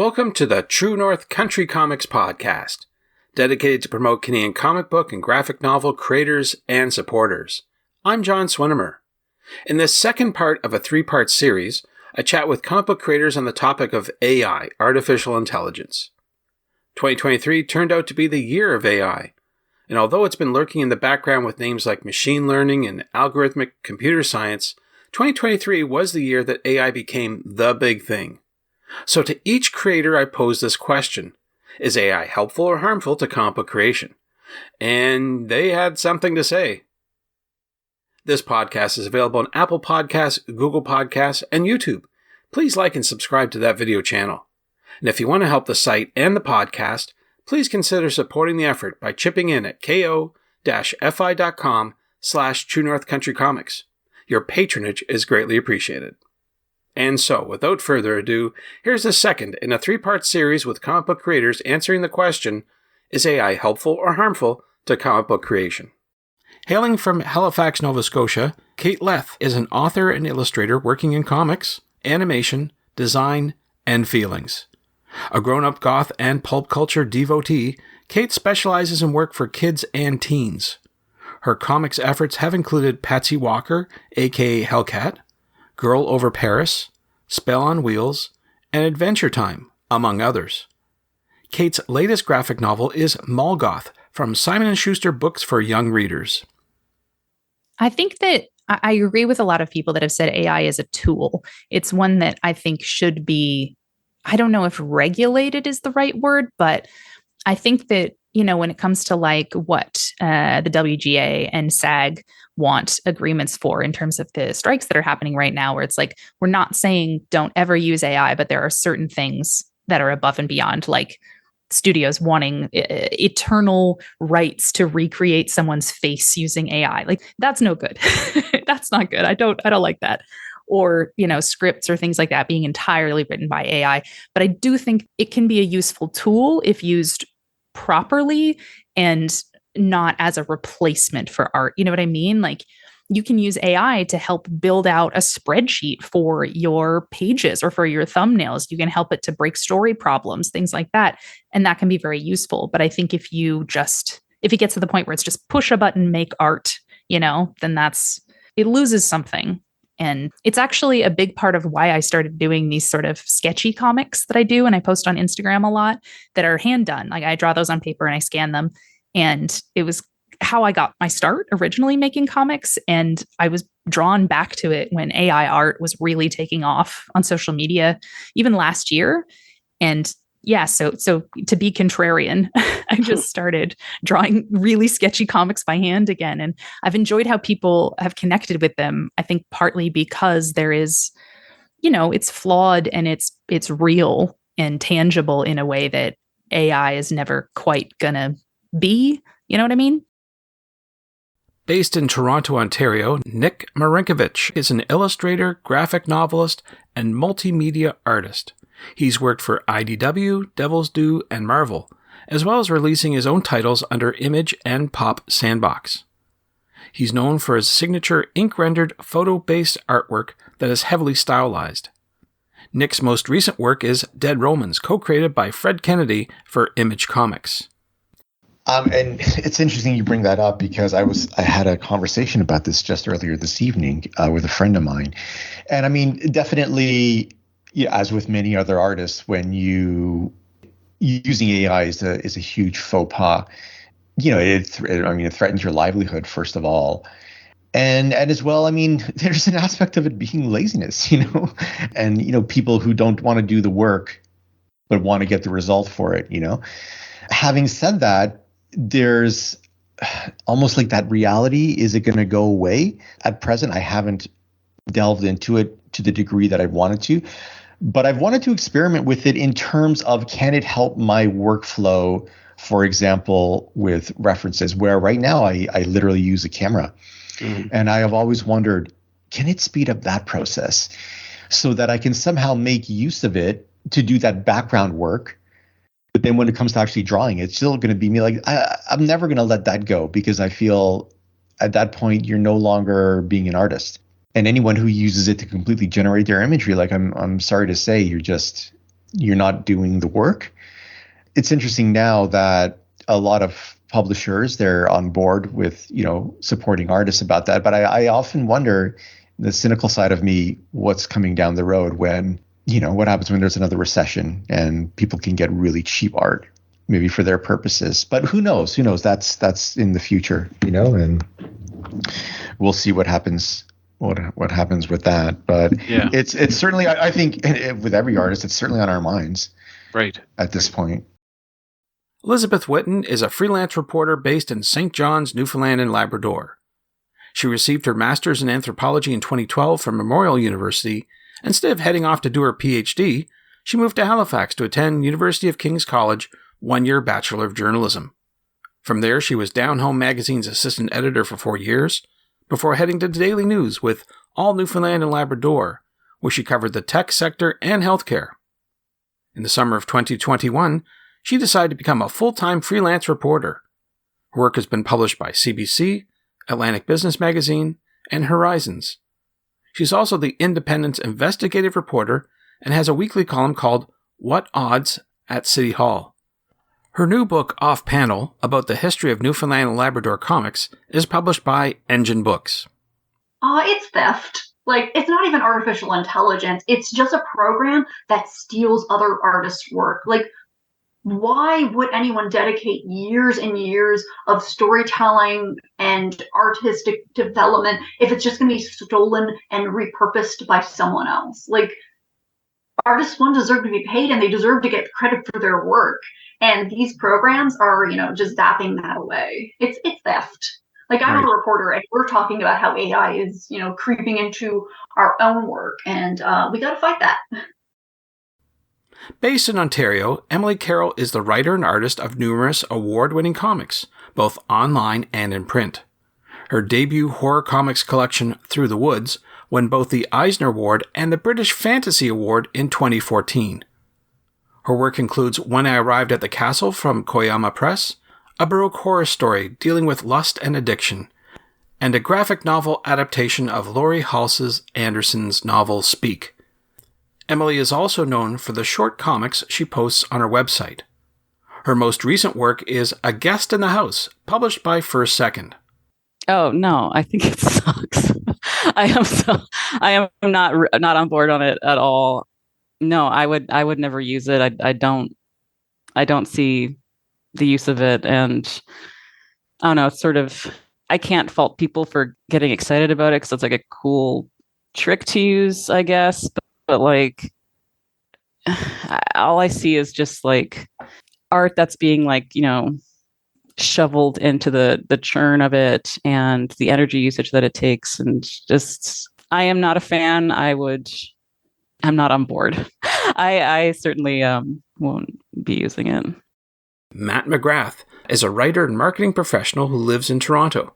Welcome to the True North Country Comics Podcast, dedicated to promote Canadian comic book and graphic novel creators and supporters. I'm John Swinimer. In this second part of a three-part series, I chat with comic book creators on the topic of AI, artificial intelligence. 2023 turned out to be the year of AI, and although it's been lurking in the background with names like machine learning and algorithmic computer science, 2023 was the year that AI became the big thing. So to each creator I pose this question: is AI helpful or harmful to comic book creation? And they had something to say. This podcast is available on Apple Podcasts, Google Podcasts, and YouTube. Please like and subscribe to that video channel. And if you want to help the site and the podcast, please consider supporting the effort by chipping in at ko-fi.com/True North Country Comics. Your patronage is greatly appreciated. And so, without further ado, here's the second in a three-part series with comic book creators answering the question: is AI helpful or harmful to comic book creation? Hailing from Halifax, Nova Scotia, Kate Leth is an author and illustrator working in comics, animation, design, and feelings. A grown-up goth and pulp culture devotee, Kate specializes in work for kids and teens. Her comics efforts have included Patsy Walker, aka Hellcat, Girl Over Paris, Spell on Wheels, and Adventure Time, among others. Kate's latest graphic novel is Molgoth, from Simon & Schuster Books for Young Readers. I think that I agree with a lot of people that have said AI is a tool. It's one that I think should be, I don't know if regulated is the right word, but I think that, when it comes to like what the WGA and SAG want agreements for in terms of the strikes that are happening right now, where it's like, we're not saying don't ever use AI, but there are certain things that are above and beyond, like studios wanting eternal rights to recreate someone's face using AI. Like, that's no good. That's not good. I don't like that. Or, scripts or things like that being entirely written by AI. But I do think it can be a useful tool if used properly and not as a replacement for art. You know what I mean? Like, you can use AI to help build out a spreadsheet for your pages or for your thumbnails. You can help it to break story problems, things like that. And that can be very useful. But I think if it gets to the point where it's just push a button, make art, then it loses something. And it's actually a big part of why I started doing these sort of sketchy comics that I do and I post on Instagram a lot that are hand done. Like, I draw those on paper and I scan them. And it was how I got my start originally making comics. And I was drawn back to it when AI art was really taking off on social media, even last year. And yeah, so to be contrarian, I just started drawing really sketchy comics by hand again. And I've enjoyed how people have connected with them. I think partly because there is, it's flawed and it's real and tangible in a way that AI is never quite gonna be. You know what I mean? Based in Toronto, Ontario, Nick Marinkovich is an illustrator, graphic novelist, and multimedia artist. He's worked for IDW, Devil's Due, and Marvel, as well as releasing his own titles under Image and Pop Sandbox. He's known for his signature ink-rendered, photo-based artwork that is heavily stylized. Nick's most recent work is Dead Romans, co-created by Fred Kennedy for Image Comics. And it's interesting you bring that up because I had a conversation about this just earlier this evening with a friend of mine. And I mean, definitely, as with many other artists, when using AI is a huge faux pas. It threatens your livelihood, first of all. And as well, I mean, there's an aspect of it being laziness, and, people who don't want to do the work, but want to get the result for it, Having said that, there's almost like that reality. Is it going to go away? At present, I haven't delved into it to the degree that I wanted to, but I've wanted to experiment with it in terms of, can it help my workflow, for example, with references, where right now I literally use a camera. Mm-hmm. And I have always wondered, can it speed up that process so that I can somehow make use of it to do that background work? But then when it comes to actually drawing, it's still going to be me. Like, I'm never going to let that go, because I feel at that point you're no longer being an artist. And anyone who uses it to completely generate their imagery, like, I'm sorry to say, you're not doing the work. It's interesting now that a lot of publishers, they're on board with, supporting artists about that. But I often wonder, the cynical side of me, what's coming down the road when, what happens when there's another recession and people can get really cheap art, maybe for their purposes. But who knows? That's in the future, and we'll see what happens. What happens with that? But yeah, it's certainly, I think, with every artist, it's certainly on our minds, right, at this point. Elizabeth Whitten is a freelance reporter based in St. John's, Newfoundland and Labrador. She received her master's in anthropology in 2012 from Memorial University. Instead of heading off to do her PhD, she moved to Halifax to attend University of King's College one-year Bachelor of Journalism. From there, she was Down Home Magazine's assistant editor for 4 years, before heading to Daily News with All Newfoundland and Labrador, where she covered the tech sector and healthcare. In the summer of 2021, she decided to become a full-time freelance reporter. Her work has been published by CBC, Atlantic Business Magazine, and Horizons. She's also the Independent's investigative reporter and has a weekly column called What Odds at City Hall. Her new book, Off Panel, about the history of Newfoundland and Labrador comics, is published by Engine Books. It's theft. It's not even artificial intelligence. It's just a program that steals other artists' work. Why would anyone dedicate years and years of storytelling and artistic development if it's just going to be stolen and repurposed by someone else? Artists, one, deserve to be paid, and they deserve to get credit for their work. And these programs are, just zapping that away. It's theft. I'm a reporter, and we're talking about how AI is, creeping into our own work, and we got to fight that. Based in Ontario, Emily Carroll is the writer and artist of numerous award-winning comics, both online and in print. Her debut horror comics collection, Through the Woods, won both the Eisner Award and the British Fantasy Award in 2014. Her work includes When I Arrived at the Castle from Koyama Press, a Baroque horror story dealing with lust and addiction, and a graphic novel adaptation of Laurie Halse Anderson's novel Speak. Emily is also known for the short comics she posts on her website. Her most recent work is A Guest in the House, published by First Second. Oh no, I think it sucks. I am not on board on it at all. No, I would never use it. I don't see the use of it, and I don't know. It's sort of, I can't fault people for getting excited about it because it's a cool trick to use, I guess. But all I see is just art that's being shoveled into the churn of it and the energy usage that it takes, and just, I am not a fan. I'm not on board. I certainly won't be using it. Matt McGrath is a writer and marketing professional who lives in Toronto.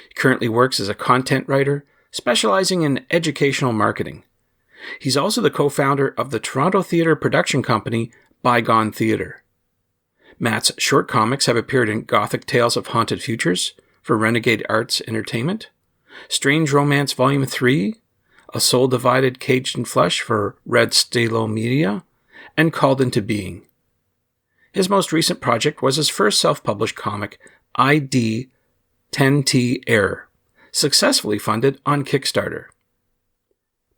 He currently works as a content writer, specializing in educational marketing. He's also the co-founder of the Toronto theatre production company Bygone Theatre. Matt's short comics have appeared in Gothic Tales of Haunted Futures for Renegade Arts Entertainment, Strange Romance Volume 3, A Soul Divided Caged in Flesh for Red Stalo Media, and Called Into Being. His most recent project was his first self-published comic, ID 10T Error, successfully funded on Kickstarter.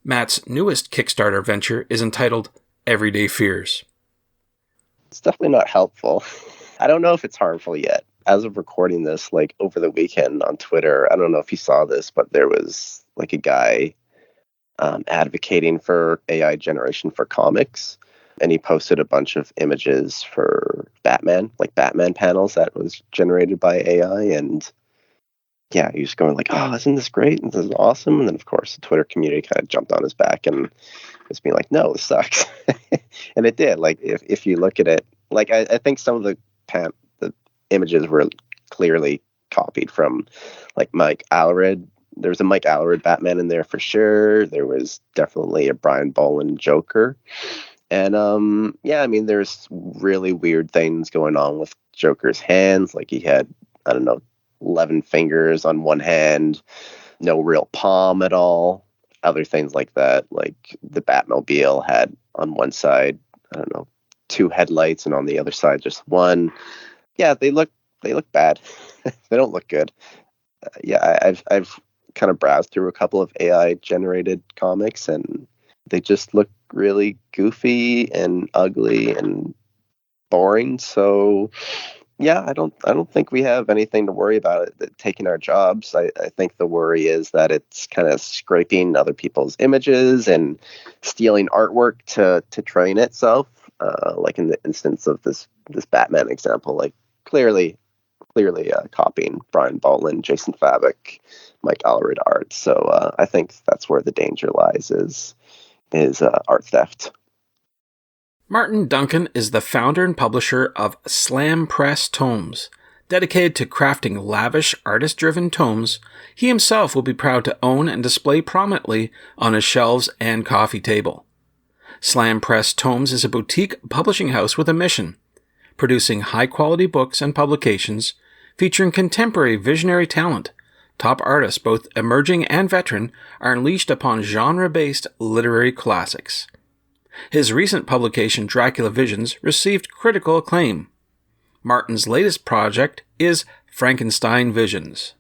Matt's newest Kickstarter venture is entitled Everyday Fears. It's definitely not helpful. I don't know if it's harmful yet. As of recording this, over the weekend on Twitter, I don't know if you saw this, but there was a guy advocating for AI generation for comics. And he posted a bunch of images for Batman, Batman panels that was generated by AI. And yeah, he was going oh, isn't this great? This is awesome. And then, of course, the Twitter community kind of jumped on his back and was being no, this sucks. And it did. If you look at it, I think some of the images were clearly copied from Mike Allred. There was a Mike Allred Batman in there for sure. There was definitely a Brian Boland Joker. And there's really weird things going on with Joker's hands. He had, 11 fingers on one hand, no real palm at all. Other things like that, the Batmobile had on one side I don't know, 2 headlights, and on the other side just 1. Yeah, they look bad. They don't look good. I've kind of browsed through a couple of AI generated comics, and they just look really goofy and ugly and boring. So yeah, I don't think we have anything to worry about it taking our jobs. I think the worry is that it's kind of scraping other people's images and stealing artwork to train itself. Like in the instance of this Batman example, like clearly copying Brian Bolland, Jason Fabok, Mike Allred art. So I think that's where the danger lies is art theft. Martin Duncan is the founder and publisher of Slam Press Tomes. Dedicated to crafting lavish, artist-driven tomes, he himself will be proud to own and display prominently on his shelves and coffee table. Slam Press Tomes is a boutique publishing house with a mission, producing high-quality books and publications featuring contemporary visionary talent. Top artists, both emerging and veteran, are unleashed upon genre-based literary classics. His recent publication, Dracula Visions, received critical acclaim. Martin's latest project is Frankenstein Visions.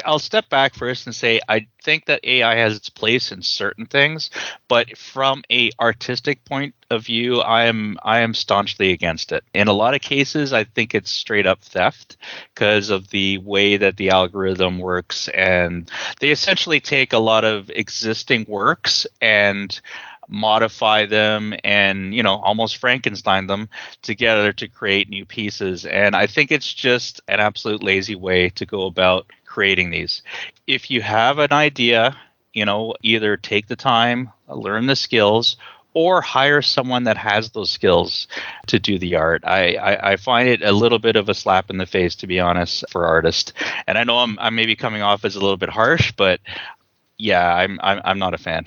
I'll step back first and say I think that AI has its place in certain things, but from a artistic point of view, I am staunchly against it. In a lot of cases, I think it's straight up theft because of the way that the algorithm works, and they essentially take a lot of existing works and modify them and almost Frankenstein them together to create new pieces. And I think it's just an absolute lazy way to go about creating these. If you have an idea, either take the time, learn the skills, or hire someone that has those skills to do the art. I find it a little bit of a slap in the face, to be honest, for artists. And I know I'm maybe coming off as a little bit harsh, but yeah, I'm not a fan.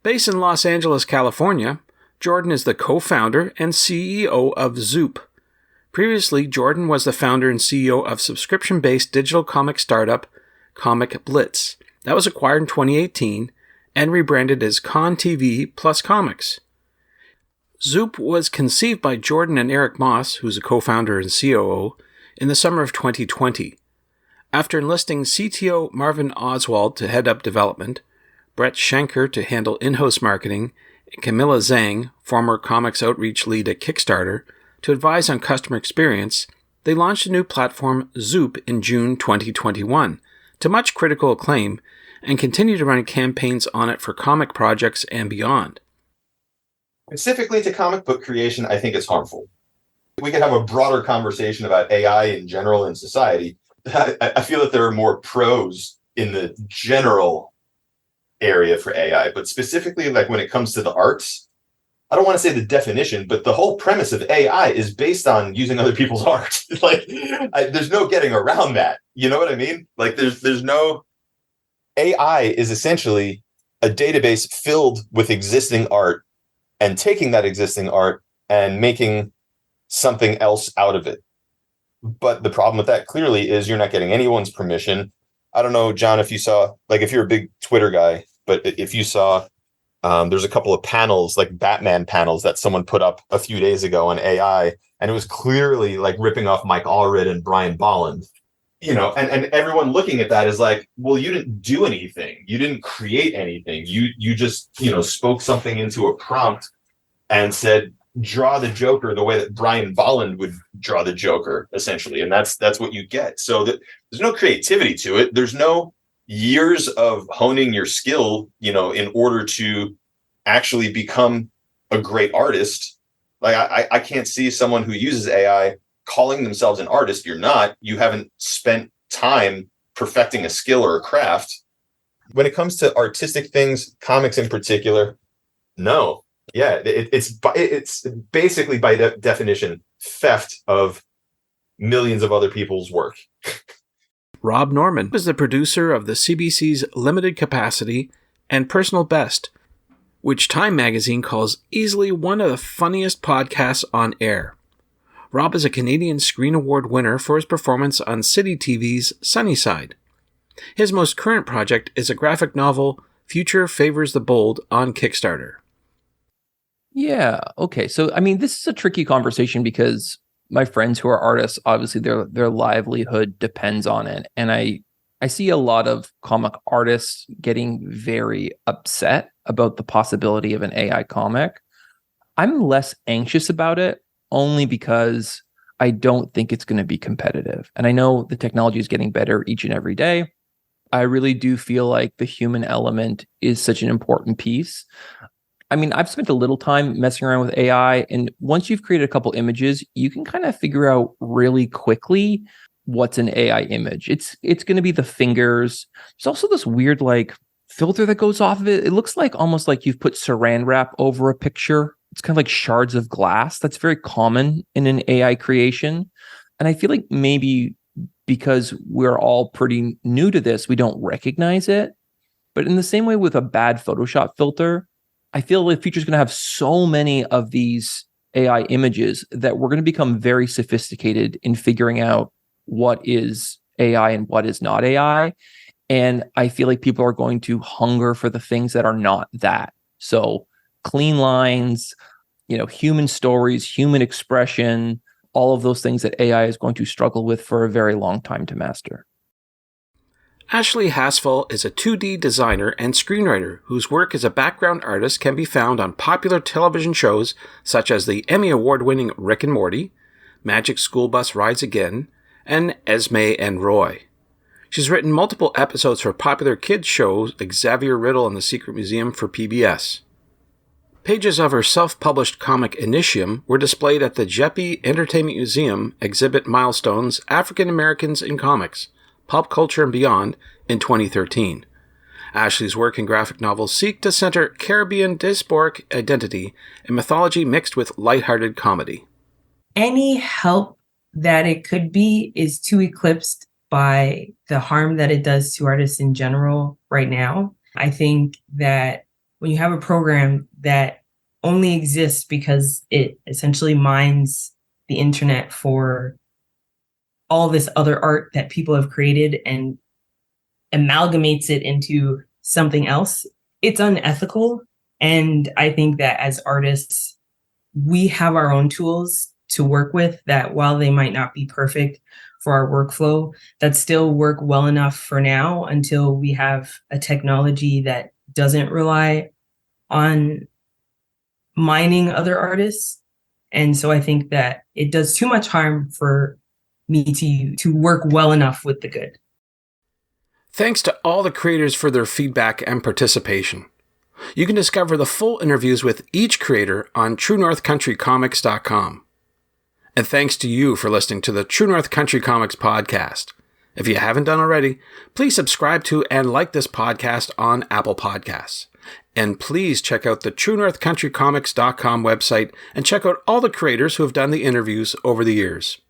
Based in Los Angeles, California, Jordan is the co-founder and CEO of Zoop. Previously, Jordan was the founder and CEO of subscription-based digital comic startup Comic Blitz. That was acquired in 2018 and rebranded as Con TV Plus Comics. Zoop was conceived by Jordan and Eric Moss, who's a co-founder and COO, in the summer of 2020. After enlisting CTO Marvin Oswald to head up development, Brett Schenker to handle in-house marketing, and Camilla Zhang, former comics outreach lead at Kickstarter, to advise on customer experience, they launched a new platform, Zoop, in June 2021, to much critical acclaim, and continue to run campaigns on it for comic projects and beyond. Specifically to comic book creation, I think it's harmful. We could have a broader conversation about AI in general in society. I feel that there are more pros in the general area for AI, but specifically like when it comes to the arts, I don't want to say the definition, but the whole premise of AI is based on using other people's art. There's no getting around that. You know what I mean? Like there's no, AI is essentially a database filled with existing art and taking that existing art and making something else out of it. But the problem with that clearly is you're not getting anyone's permission. I don't know, John, if you saw, like if you're a big Twitter guy, but if you saw, there's a couple of panels, like Batman panels that someone put up a few days ago on AI, and it was clearly like ripping off Mike Allred and Brian Bolland, and everyone looking at that is like, well, you didn't do anything. You didn't create anything. You just, spoke something into a prompt and said, draw the Joker the way that Brian Bolland would draw the Joker, essentially. And that's what you get. So there's no creativity to it. There's no years of honing your skill, in order to actually become a great artist. Like I can't see someone who uses AI calling themselves an artist. You're not. You haven't spent time perfecting a skill or a craft. When it comes to artistic things, comics in particular, no. Yeah, it's basically by definition theft of millions of other people's work. Rob Norman is the producer of the CBC's Limited Capacity and Personal Best, which Time magazine calls easily one of the funniest podcasts on air. Rob is a Canadian Screen Award winner for his performance on City TV's Sunnyside. His most current project is a graphic novel, Future Favors the Bold, on Kickstarter. Yeah. Okay. So, I mean, this is a tricky conversation because my friends who are artists, obviously their livelihood depends on it. And I see a lot of comic artists getting very upset about the possibility of an AI comic. I'm less anxious about it only because I don't think it's going to be competitive. And I know the technology is getting better each and every day. I really do feel like the human element is such an important piece. I mean, I've spent a little time messing around with AI, and once you've created a couple images, you can kind of figure out really quickly what's an AI image. It's going to be the fingers. There's also this weird like filter that goes off of it. It looks like almost like you've put saran wrap over a picture. It's kind of like shards of glass. That's very common in an AI creation. And I feel like maybe because we're all pretty new to this, we don't recognize it. But in the same way with a bad Photoshop filter, I feel like the future is going to have so many of these AI images that we're going to become very sophisticated in figuring out what is AI and what is not AI. And I feel like people are going to hunger for the things that are not that. So clean lines, human stories, human expression, all of those things that AI is going to struggle with for a very long time to master. Ashley Hasfal is a 2D designer and screenwriter whose work as a background artist can be found on popular television shows such as the Emmy Award-winning Rick and Morty, Magic School Bus Rides Again, and Esme and Roy. She's written multiple episodes for popular kids shows like Xavier Riddle and the Secret Museum for PBS. Pages of her self-published comic Initium were displayed at the Jeppe Entertainment Museum exhibit Milestones African Americans in Comics, Pop Culture and Beyond in 2013. Ashley's work in graphic novels seek to center Caribbean diasporic identity and mythology mixed with lighthearted comedy. Any help that it could be is too eclipsed by the harm that it does to artists in general right now. I think that when you have a program that only exists because it essentially mines the internet for all this other art that people have created and amalgamates it into something else, it's unethical. And I think that as artists, we have our own tools to work with that while they might not be perfect for our workflow, that still work well enough for now until we have a technology that doesn't rely on mining other artists. And so I think that it does too much harm for me to work well enough with the good. Thanks to all the creators for their feedback and participation. You can discover the full interviews with each creator on TrueNorthCountryComics.com. And thanks to you for listening to the True North Country Comics podcast. If you haven't done already, please subscribe to and like this podcast on Apple Podcasts. And please check out the TrueNorthCountryComics.com website and check out all the creators who have done the interviews over the years.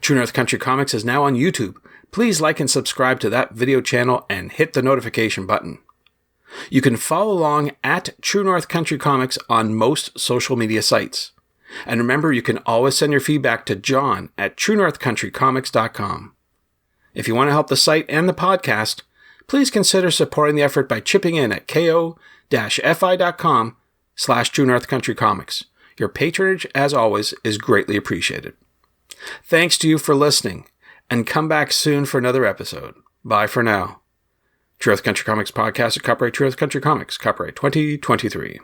True North Country Comics is now on YouTube. Please like and subscribe to that video channel and hit the notification button. You can follow along at True North Country Comics on most social media sites. And remember, you can always send your feedback to John at TrueNorthCountryComics.com. If you want to help the site and the podcast, please consider supporting the effort by chipping in at ko-fi.com/True North Country Comics. Your patronage, as always, is greatly appreciated. Thanks to you for listening, and come back soon for another episode. Bye for now. True North Country Comics Podcast, a copyright True North Country Comics, copyright 2023.